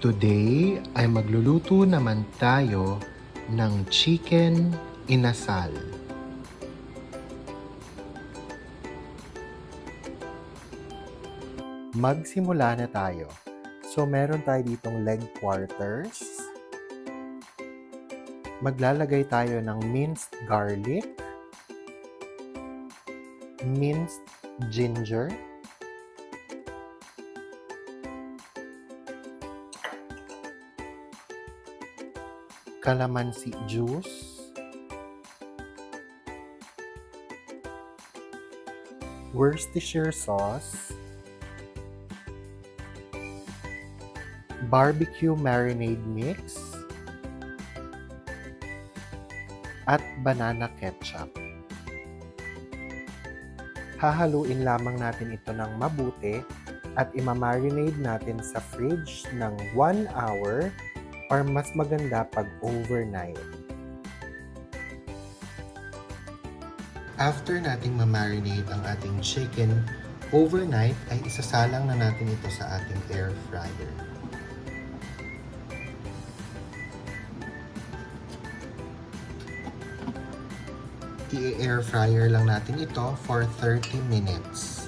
Today ay magluluto naman tayo ng chicken inasal. Magsimula na tayo. So meron tayo ditong leg quarters. Maglalagay tayo ng minced garlic, minced ginger, calamansi juice, Worcestershire sauce, barbecue marinade mix, at banana ketchup. Hahaluin lamang natin ito ng mabuti at imamarinade natin sa fridge ng 1 hour or mas maganda pag overnight. After nating ma-marinate ang ating chicken overnight, ay isasalang na natin ito sa ating air fryer. I-air fryer lang natin ito for 30 minutes.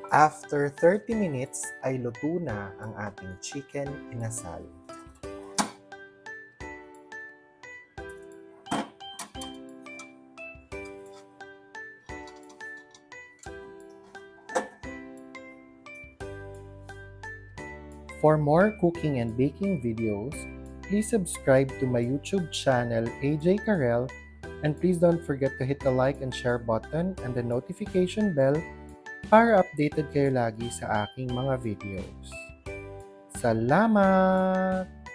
After 30 minutes ay luto na ang ating chicken inasal. For more cooking and baking videos, please subscribe to my YouTube channel AJ Karel, and please don't forget to hit the like and share button and the notification bell para updated kayo lagi sa aking mga videos. Salamat!